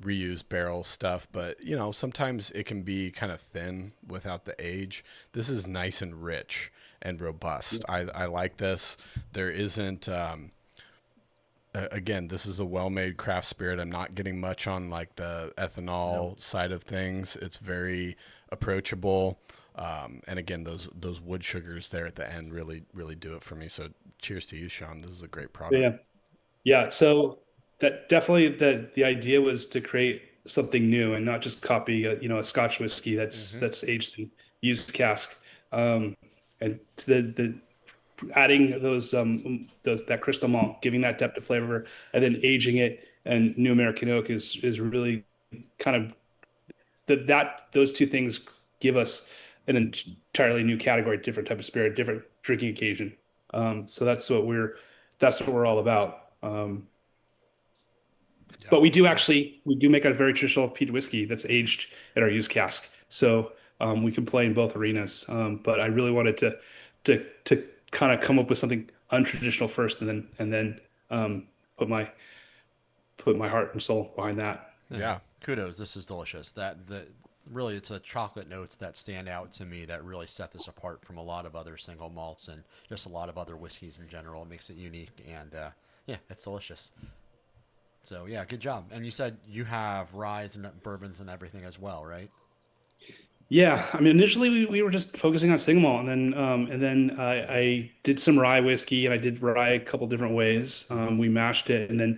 reuse barrel stuff, but sometimes it can be kind of thin without the age. This is nice and rich and robust. I like this. There isn't again, this is a well-made craft spirit. I'm not getting much on like the ethanol side of things. It's very approachable. And again, those wood sugars there at the end really do it for me. So cheers to you, Sean. This is a great product. Yeah. Yeah. So that definitely the idea was to create something new and not just copy a Scotch whiskey Hmm. that's aged in used cask. Um, and the adding those that crystal malt, giving that depth of flavor, and then aging it and new American oak is really kind of those two things give us an entirely new category, different type of spirit, different drinking occasion. So that's what we're all about. Yep. But we do make a very traditional peat whiskey that's aged in our used cask. So we can play in both arenas. But I really wanted to kind of come up with something untraditional first, and then put my heart and soul behind that. Yeah. Yeah. Kudos. This is delicious. That the Really, it's the chocolate notes that stand out to me that really set this apart from a lot of other single malts and just a lot of other whiskeys in general. It makes it unique, and yeah, it's delicious. So yeah, good job. And you said you have ryes and bourbons and everything as well, right? Yeah, I mean, initially we were just focusing on single malt, and then I did some rye whiskey, and I did rye a couple different ways. We mashed it, and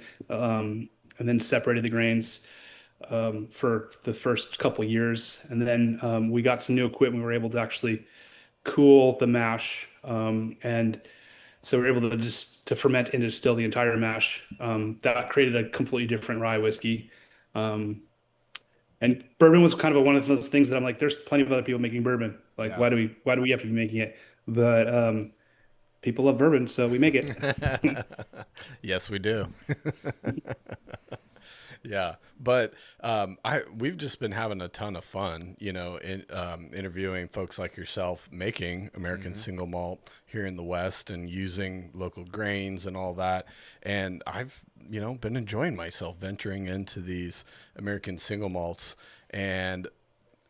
then separated the grains for the first couple years, and then we got some new equipment. We were able to actually cool the mash, and so we were able to just to ferment and distill the entire mash. That created a completely different rye whiskey. Um, and bourbon was kind of one of those things that I'm like, there's plenty of other people making bourbon. Like, Yeah. why do we have to be making it? But people love bourbon, so we make it. Yes, we do. Yeah, but I we've just been having a ton of fun, interviewing folks like yourself, making American Hmm. single malt here in the West and using local grains and all that. And I've, been enjoying myself venturing into these American single malts. And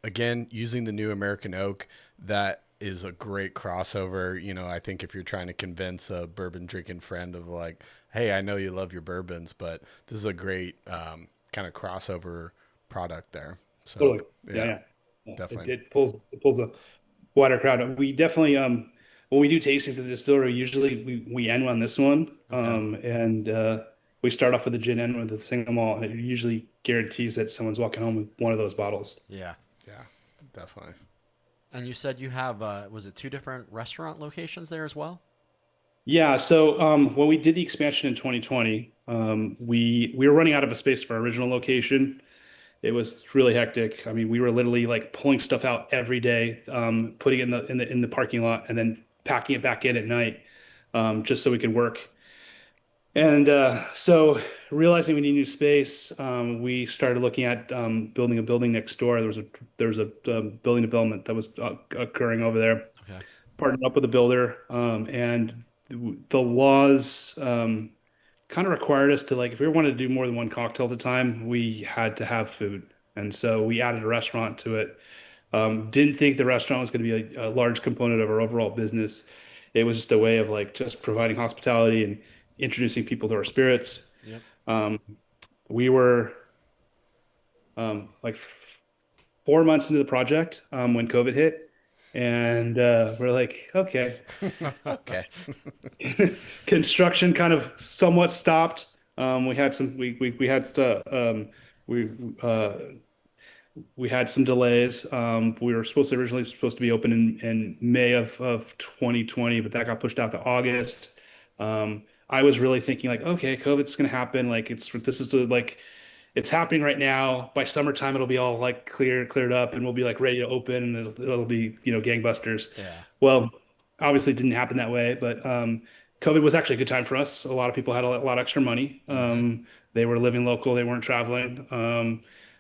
again, using the new American oak, that is a great crossover. I think if you're trying to convince a bourbon drinking friend of like, hey, I know you love your bourbons, but this is a great kind of crossover product there. So Totally. Yeah, yeah, yeah. Yeah. It, definitely. it pulls a wider crowd. We definitely when we do tastings at the distillery, usually we end on this one. Okay. And we start off with the gin and with the single malt, and it usually guarantees that someone's walking home with one of those bottles. Yeah. Yeah, definitely. And you said you have was it two different restaurant locations there as well? Yeah, so when we did the expansion in 2020, we were running out of a space for our original location. It was really hectic. I mean, we were literally like pulling stuff out every day, putting it in the parking lot, and then packing it back in at night, just so we could work. And so, realizing we need new space, we started looking at building a building next door. There was a building development that was occurring over there. Okay. Partnered up with a builder, and the laws kind of required us to like if we wanted to do more than one cocktail at the time, we had to have food, and so we added a restaurant to it. Didn't think the restaurant was going to be a large component of our overall business. It was just a way of like just providing hospitality and introducing people to our spirits. Yep. Um, we were like 4 months into the project when COVID hit, and we're like, okay, Okay. construction kind of somewhat stopped. We had some we had we uh, we had some delays. We were originally supposed to be open in May of 2020, but that got pushed out to August. I was really thinking like, okay, COVID's gonna happen. Like this is like it's happening right now. By summertime, it'll be all like cleared up, and we'll be like ready to open, and it'll be gangbusters. Yeah. Well, obviously, it didn't happen that way, but COVID was actually a good time for us. A lot of people had a lot of extra money. Hmm. They were living local, they weren't traveling,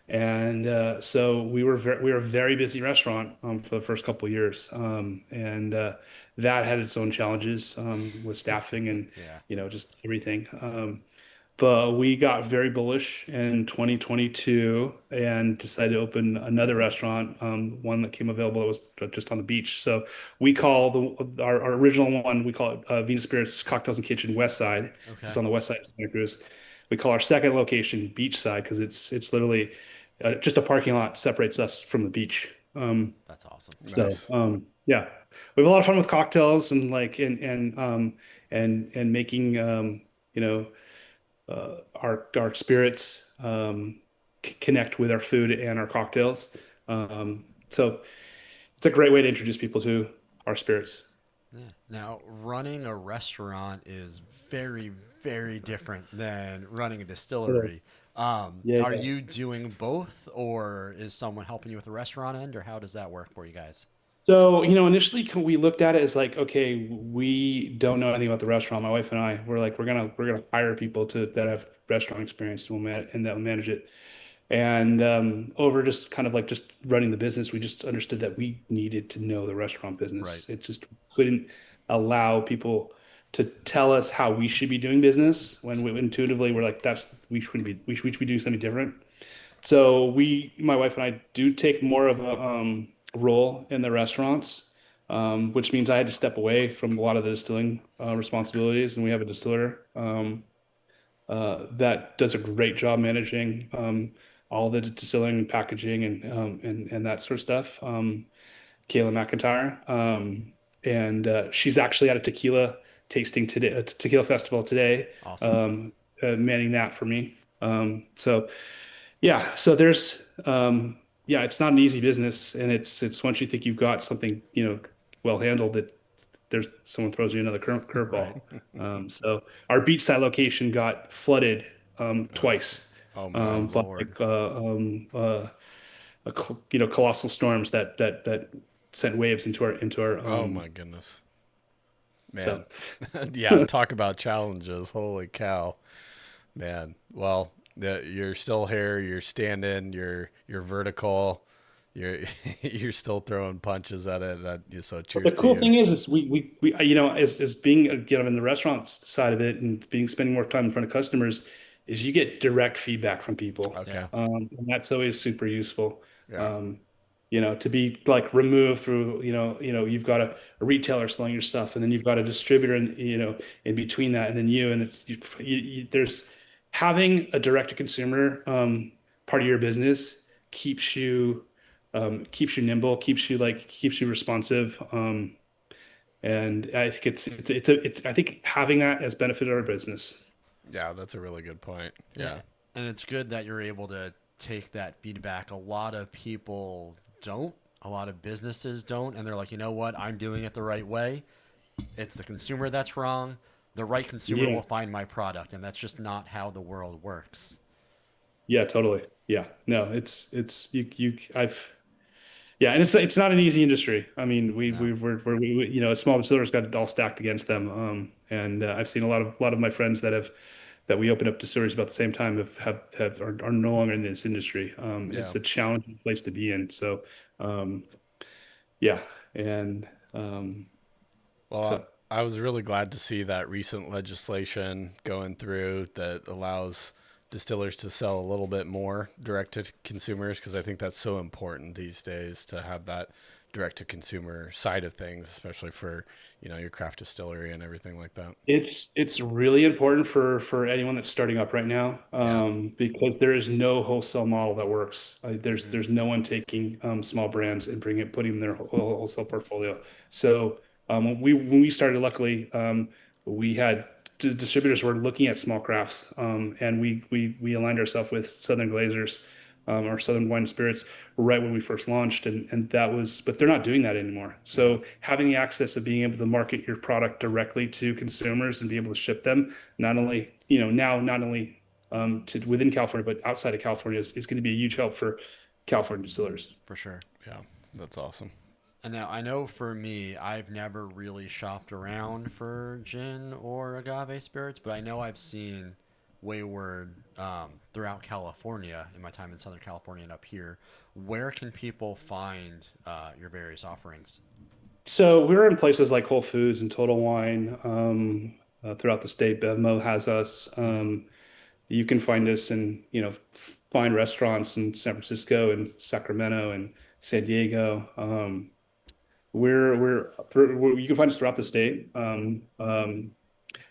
and so we were a very busy restaurant for the first couple of years, and that had its own challenges with staffing and Yeah. just everything. But we got very bullish in 2022 and decided to open another restaurant, one that came available that was just on the beach. So we call our original one, we call it Venus Spirits Cocktails and Kitchen West Side. It's Okay. on the west side of Santa Cruz. We call our second location Beachside because it's literally just a parking lot separates us from the beach. That's awesome. Nice. Yeah, we have a lot of fun with cocktails and and making you know our spirits connect with our food and our cocktails. So it's a great way to introduce people to our spirits. Yeah. Now, running a restaurant is very, very different than running a Totally. distillery. Yeah, Are yeah. you doing both, or is someone helping you with the restaurant end, or how does that work for you guys? So, initially we looked at it as like, okay, we don't know anything about the restaurant. My wife and I, we're like, we're gonna hire people to that have restaurant experience and that will manage it. And over just kind of like just running the business, we just understood that we needed to know the restaurant Right. business. It just couldn't allow people to tell us how we should be doing business when we intuitively we're like, we should be doing something different. So my wife and I do take more of a role in the restaurants, which means I had to step away from a lot of the distilling responsibilities, and we have a distiller that does a great job managing all the distilling, packaging, and that sort of stuff. Kayla McIntyre, and she's actually at a tequila tasting today, a tequila festival today, Awesome. manning that for me. So yeah, so yeah, it's not an easy business, and it's once you think you've got something, well handled, that there's someone throws you another Right. curveball. So our beachside location got flooded Oh, twice Oh oh man. by Lord. colossal storms that sent waves into our Oh my goodness. so Man. Yeah, talk about challenges. Holy cow. Man. Well, you're still here, you're standing, you're vertical. You're you're still throwing punches at it. So But the cheers to cool you. thing is we as being in the restaurant side of it and being spending more time in front of customers is you get direct feedback from people, Okay. Yeah. and that's always super useful. Yeah. Um, to be like removed through you've got a retailer selling your stuff, and then you've got a distributor in between that, and then and there's having a direct to consumer part of your business keeps you keeps you nimble, keeps you responsive. And I think I think having that has benefited our business. Yeah, that's a really good point. Yeah. Yeah. And it's good that you're able to take that feedback. A lot of people don't. A lot of businesses don't. And they're like, you know what? I'm doing it the right way. It's the consumer that's wrong. The right consumer Yeah, will find my product. And that's just not how the world works. yeah, totally. Yeah, no, it's I've yeah, and it's not an easy industry. I mean, No. a small distillers got it all stacked against them. And I've seen a lot of my friends that we opened up distilleries about the same time are no longer in this industry. Yeah. It's a challenging place to be in. So, um, yeah, and Well, so I was really glad to see that recent legislation going through that allows distillers to sell a little bit more direct to consumers because I think that's so important these days to have that direct to consumer side of things, especially for, your craft distillery and everything like that. it's really important for anyone that's starting up right now, Yeah. because there is no wholesale model that works. Hmm. There's no one taking small brands and putting them in their wholesale portfolio. So when we started, luckily, we had distributors were looking at small crafts, and we aligned ourselves with Southern Glazers, or Southern Wine and Spirits, right when we first launched, and that was, but they're not doing that anymore. Yeah. So having the access of being able to market your product directly to consumers and be able to ship them, not only not only to within California but outside of California, is going to be a huge help for California distillers. For sure. Yeah. That's awesome. And now I know for me, I've never really shopped around for gin or agave spirits, but I know I've seen Wayward throughout California in my time in Southern California and up here. Where can people find your various offerings? So we're in places like Whole Foods and Total Wine, throughout the state. BevMo has us. You can find us in, fine restaurants in San Francisco and Sacramento and San Diego. You can find us throughout the state.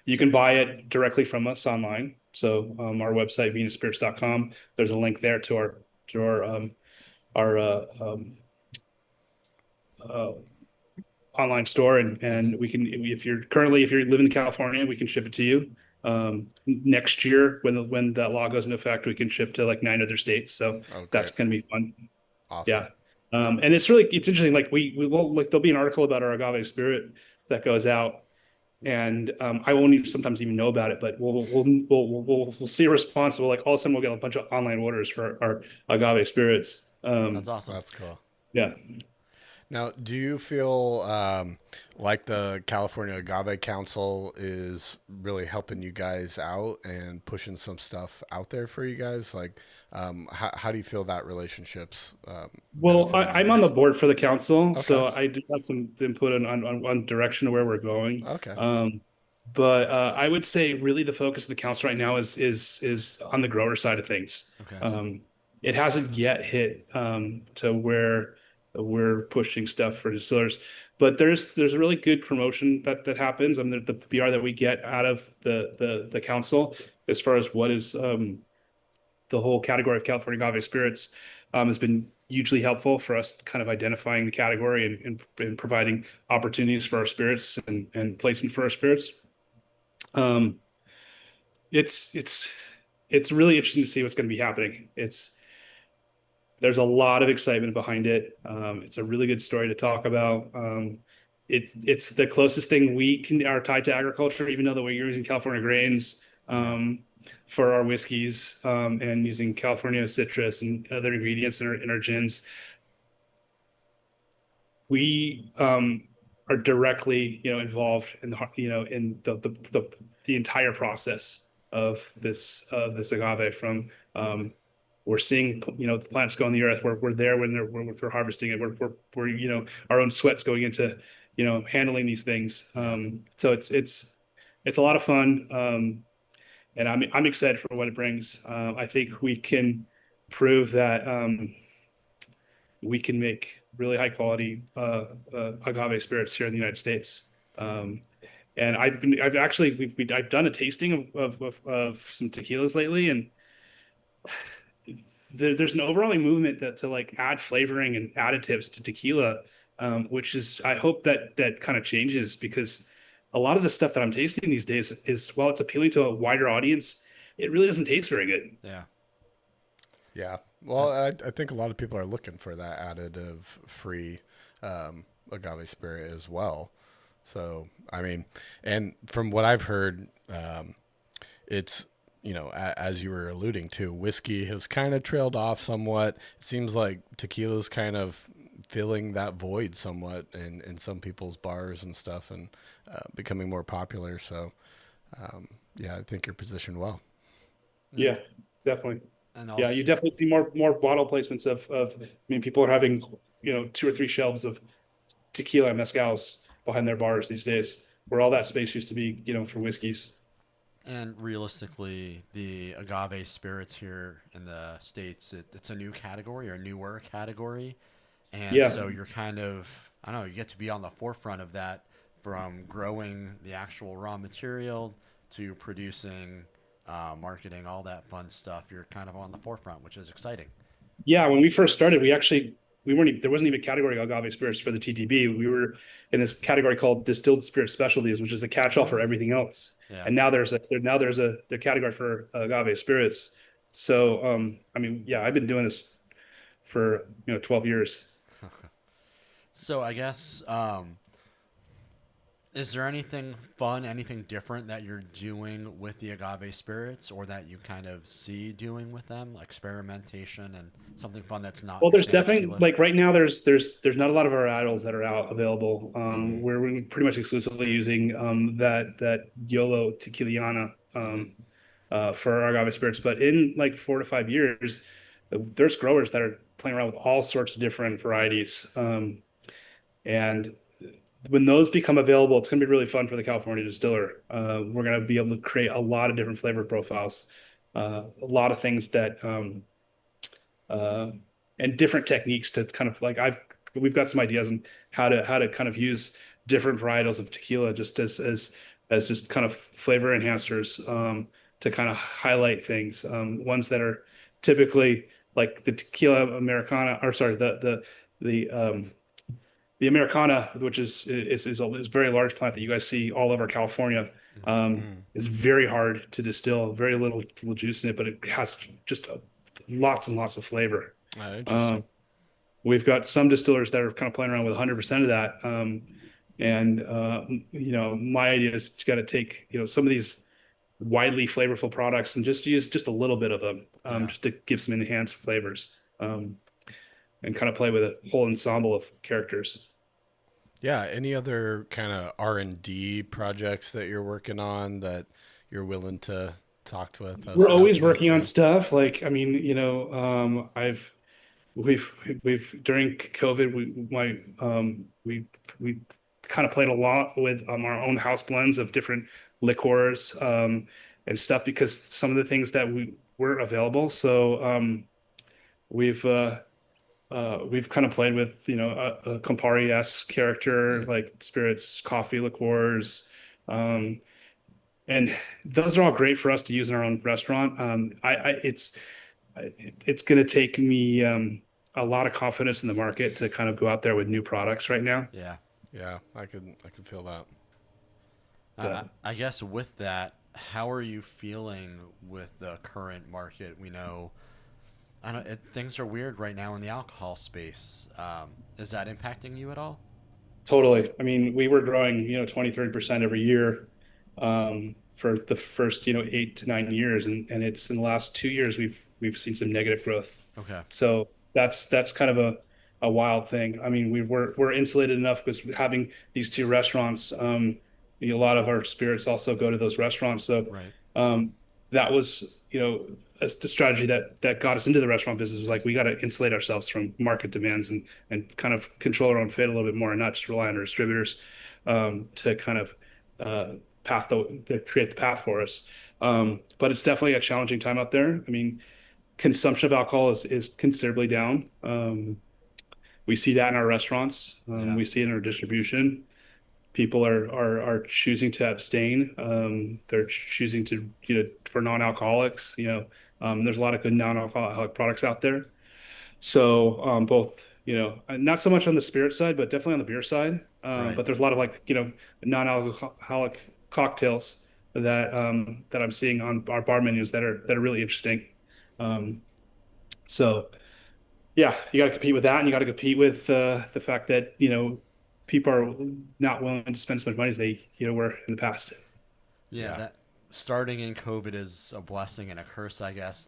You can buy it directly from us online. So our website, venusspirits.com, there's a link there to our uh, online store, and we can, if you live in California, we can ship it to you. Next year, when that law goes into effect, we can ship to like 9 other states. So Oh, that's great. going to be fun. Awesome. Yeah. And it's interesting. Like we will, like, there'll be an article about our agave spirit that goes out, and I won't even sometimes even know about it, but we'll see a response. We'll, like, all of a sudden we'll get a bunch of online orders for our agave spirits. That's awesome. That's cool. Yeah. Now, do you feel like the California Agave Council is really helping you guys out and pushing some stuff out there for you guys? Like, how do you feel that relationship's Well, benefiting you I'm on the guys? board for the council, Okay. so I do have some input on direction of where we're going. Okay. But I would say really the focus of the council right now is on the grower side of things. Okay. It hasn't yet hit to where we're pushing stuff for distillers, but there's a really good promotion that happens. I mean, the PR that we get out of the council as far as what is the whole category of California agave spirits has been hugely helpful for us kind of identifying the category and providing opportunities for our spirits and placement for our spirits. Um, it's it's it's really interesting to see what's going to be happening. There's a lot of excitement behind it. It's a really good story to talk about. It's the closest thing we can are tied to agriculture, even though that we're using California grains Yeah. for our whiskeys, and using California citrus and other ingredients in our gins. We are directly, involved in the entire process of this agave from we're seeing, the plants go in the earth. We're there when they're harvesting it. We're our own sweat's going into handling these things. Yeah. So it's a lot of fun, and I'm excited for what it brings. I think we can prove that we can make really high quality agave spirits here in the United States. Um, and I've done a tasting of some tequilas lately, and there's an overwhelming movement to like add flavoring and additives to tequila, which is, I hope that kind of changes, because a lot of the stuff that I'm tasting these days is, while it's appealing to a wider audience, it really doesn't taste very good. Yeah. Yeah. Uh, Well, I think a lot of people are looking for that additive free agave spirit as well. So, I mean, and from what I've heard, it's, as you were alluding to, whiskey has kind of trailed off somewhat. It seems like tequila's kind of filling that void somewhat in some people's bars and stuff, and becoming more popular. So, yeah, I think you're positioned well. yeah. Yeah, definitely. And Yeah, you also, definitely see more bottle placements I mean, people are having, 2 or 3 shelves of tequila and mezcals behind their bars these days, where all that space used to be, for whiskeys. and realistically, the agave spirits here in the States, it's a new category or a newer category. And Yeah, so you're kind of, I don't know, you get to be on the forefront of that, from growing the actual raw material to producing, marketing, all that fun stuff. You're kind of on the forefront, which is exciting. yeah. When we first started, we weren't even, there wasn't even a category of agave spirits for the TTB. We were in this category called distilled spirit specialties, which is a catch-all for everything else. Yeah. And now there's a the category for agave spirits. So I mean, yeah, I've been doing this for 12 years. So I guess, is there anything fun, anything different that you're doing with the agave spirits, or that you kind of see doing with them, experimentation and something fun that's not Well, your there's standard definitely, tequila? like, right now there's not a lot of our addles that are out available. Mm-hmm. We're pretty much exclusively using that YOLO Tequiliana Mm-hmm. for our agave spirits. But in like 4 to 5 years, there's growers that are playing around with all sorts of different varieties. And when those become available, it's going to be really fun for the California distiller. We're going to be able to create a lot of different flavor profiles. a lot of things that uh, and different techniques to kind of like we've got some ideas on how to kind of use different varietals of tequila just as just kind of flavor enhancers to kind of highlight things. Ones that are typically like the tequila Americana, or sorry, the Americana, which is a very large plant that you guys see all over California. Mm. It's very hard to distill, very little juice in it, but it has just lots and lots of flavor. Interesting. Um, we've got some distillers that are kind of playing around with 100% of that. And my idea is you got to take, some of these widely flavorful products and just use just a little bit of them, Yeah. just to give some enhanced flavors, and kind of play with a whole ensemble of characters. Yeah. Any other kind of R&D projects that you're working on that you're willing to talk to We're us about always today? working on Yeah. stuff. Like, I mean, I've we've we've during COVID, we kind of played a lot with our own house blends of different liqueurs, and stuff, because some of the things that we weren't available. So we've we've kind of played with a Campari-esque character, Hmm. like spirits, coffee, liqueurs. Um, and those are all great for us to use in our own restaurant. It's going to take me a lot of confidence in the market to kind of go out there with new products right now. Yeah. Yeah. I could feel that. But I guess with that, how are you feeling with the current market? We know, I don't. Things are weird right now in the alcohol space. Is that impacting you at all? totally. I mean, we were growing, 20, 30% every year, for the first, 8 to 9 years. And it's in the last 2 years, we've seen some negative growth. Okay. So that's kind of a wild thing. I mean, we're insulated enough because having these two restaurants, a lot of our spirits also go to those restaurants. So Right. um, that was, the strategy that got us into the restaurant business was like, we got to insulate ourselves from market demands and kind of control our own fate a little bit more, and not just rely on our distributors, to kind of uh, to create the path for us. But it's definitely a challenging time out there. I mean, consumption of alcohol is considerably down. We see that in our restaurants. Yeah. We see it in our distribution. People are choosing to abstain. They're choosing to, for non-alcoholics. There's a lot of good non-alcoholic products out there. So both, not so much on the spirit side, but definitely on the beer side. Right. But there's a lot of, like, non-alcoholic cocktails that I'm seeing on our bar menus that are really interesting. Um, so yeah, you got to compete with that, and you got to compete with the fact that people are not willing to spend as much money as they were in the past. Yeah. Yeah. That starting in COVID is a blessing and a curse, I guess.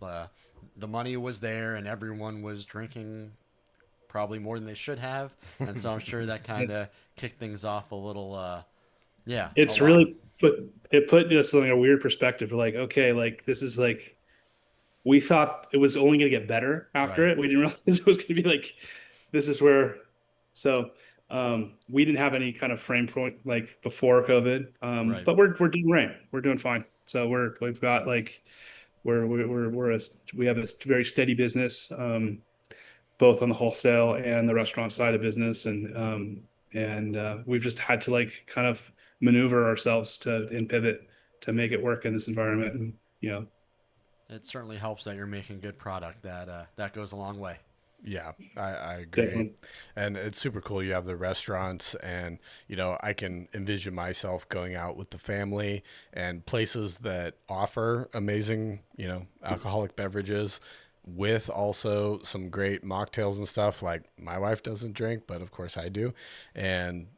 The money was there and everyone was drinking probably more than they should have, and so I'm sure that kind of kicked things off a little. Yeah, a It's lot. really put us in a weird perspective. We're like, okay, like this is like, we thought it was only going to get better after Right. it. We didn't realize it was going to be like, this is where. So we didn't have any kind of frame point like before COVID, Right. but we're doing right. We're doing fine. So we've got like we have a very steady business, both on the wholesale and the restaurant side of business, and we've just had to like kind of maneuver ourselves to and pivot to make it work in this environment. And It certainly helps that you're making good product. That goes a long way. Yeah, I agree. definitely. And it's super cool. You have the restaurants, and, I can envision myself going out with the family and places that offer amazing, alcoholic beverages with also some great mocktails and stuff. Like, my wife doesn't drink, but of course I do. And,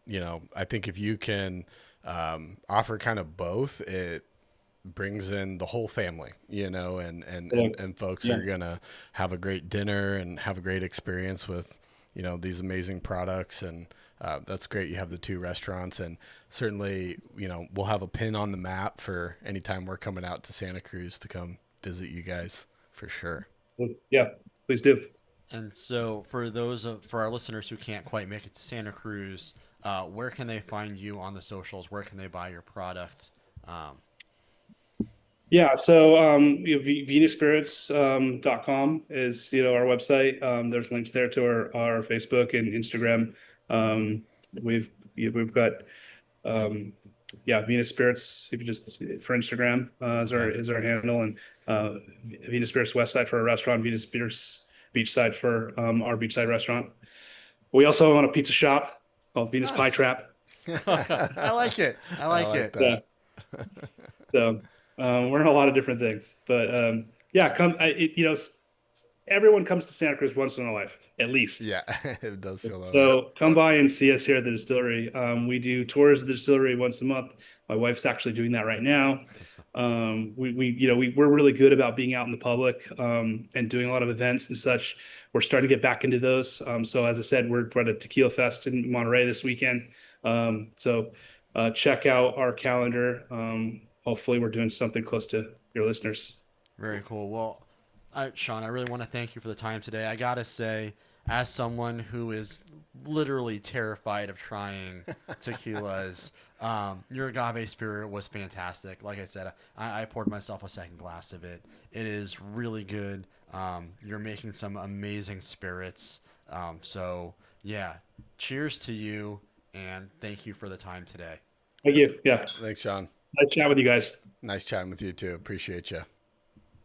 I think if you can offer kind of both, it brings in the whole family, Yeah. and folks Yeah. are gonna have a great dinner and have a great experience with, these amazing products. And that's great. You have the two restaurants, and certainly, we'll have a pin on the map for anytime we're coming out to Santa Cruz to come visit you guys for sure. Yeah, please do. And so, for our listeners who can't quite make it to Santa Cruz, where can they find you on the socials? Where can they buy your product? Um, Yeah, so venusspirits is our website. There's links there to our Facebook and Instagram. Um, we've got Venus Spirits. If you just for Instagram Okay. is our handle, and Venus Spirits West Side for our restaurant, Venus Spirits Beachside for our beachside restaurant. We also own a pizza shop called Venus Pie Nice. Trap. I like it. I I like like it. Yeah, that. so we're in a lot of different things, but yeah, everyone comes to Santa Cruz once in a life, at least. Yeah, it does feel that way. So come by and see us here at the distillery. We do tours of the distillery once a month. My wife's actually doing that right now. We're really good about being out in the public and doing a lot of events and such. We're starting to get back into those. So as I said, we're at a tequila fest in Monterey this weekend. Check out our calendar. Hopefully, we're doing something close to your listeners. Very cool. Well, Sean, I really want to thank you for the time today. I gotta say, as someone who is literally terrified of trying tequilas, your agave spirit was fantastic. Like I said, I poured myself a second glass of it. It is really good. You're making some amazing spirits. So yeah, cheers to you, and thank you for the time today. Thank you. Yeah, Thanks, Sean. nice chat with you guys. Nice chatting with you too. Appreciate you.